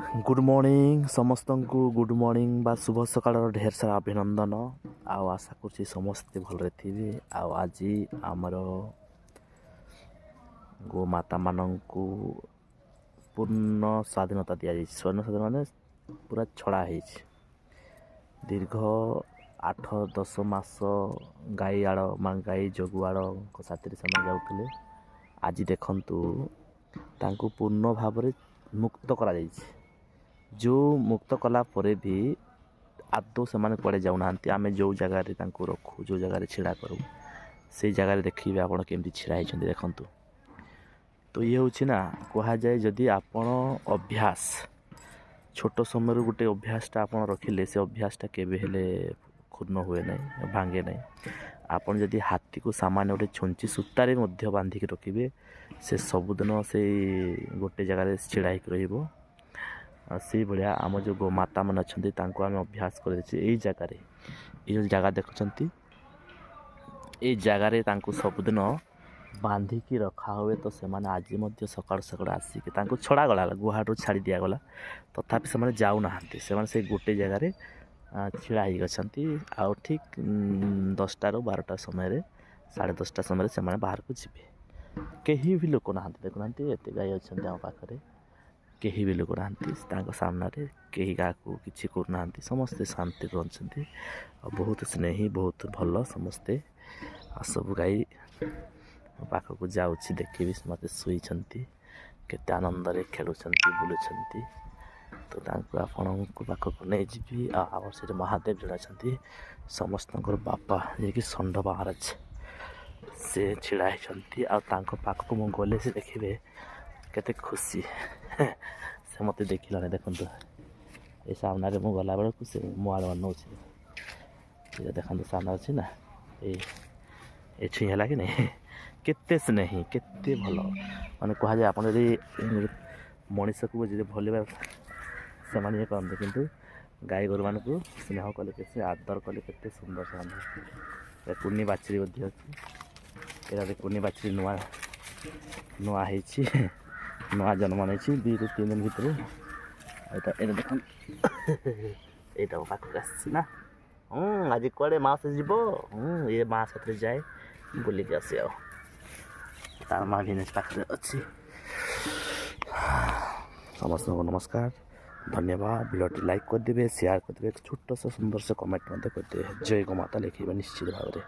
Good morning समस्त को good morning बा शुभ सकाळ ढेर सारा अभिनंदन आशा कर समस्ते भल थे आज आमर गोमाता मान पूर्ण स्वाधीनता दि स्वर्ण स्वाधीन मान पूरा छड़ा है दीर्घ 8-10 मास गाई आड़ गाई जगुआड़ साथी से जाऊे आज देखु तांको पूर्ण भाव मुक्त करा जो मुक्त कला परे भी आदौ से कड़े जाऊना आम जो जगार रखू जो जगार छिड़ा करूँ से जगार देखिए आप केमती छिड़ा होती देखु तो ये हूँ ना कह जाए जदि आपण अभ्यास छोट समय गोटे अभ्यासटा आप रखिले से अभ्यासटा केबे क्षुण्ण हुए ना भांगे ना आपन जदि हाथी को सामान्य गोटे छुंची सूतारे बांधिक रखिए से सबुदिन से गोटे जगार छिड़ा हो से भाया आम जो गोमाता मैंने अच्छा आम अभ्यास कर जगार ये जगह देखुं ये जगार सबुदिन बांधिकी रखा हुए तो से आज सका सका आसिक छड़ा गला गुहाटू छाड़ी दिगला तथापि से जाऊना से गोटे जगार छिड़ा हो ठीक 10टा ରୁ 12ଟା समय 10:30 समय से बाहर को जी कहीं भी लोक ना देखुना एत गाई अच्छा आम पाखे कहीं भी लोक ना सामना कहीं क्या किसी करना समस्ते शांति रहते बहुत स्नेही बहुत भल समस्ते सब गाई पाखक जाऊँगी देखी मत शुई केते आनंद खेलुं बुलूं तो आपण पाखक नहीं जी से महादेव जड़े अच्छा समस्त बापा जी षंड महाराज से छिड़ा पाखक मु गले से देखिए केते खुशी से मत देखिलानी देखु ये सामने मु गला बेलू से मो आड़ नौ देखते सामने अच्छी ना ये छुई है कि नहीं केते स्नेही केते भल माने कह जाए आप मनीष को जी भल से करते किंतु गाई गोरु मान को स्नेह कले के आदर कले के सुंदर से कुनी बाछड़ी अच्छी ये कुनी बाछड़ी नुआ नुआ नुआ जन्म नहीं 2-3 दिन भितर ये देख यहाँ पाखक आना आज कड़े माँ से जीव ये माँ साथ जाए बुलिक आसी तार माँ भी पाखे अच्छी समस्त को नमस्कार धन्यवाद वीडियो लाइक करदे शेयर करदे छोट सा सुंदर से कमेंट करदे जय गोमाता लिखे निश्चित भाव में।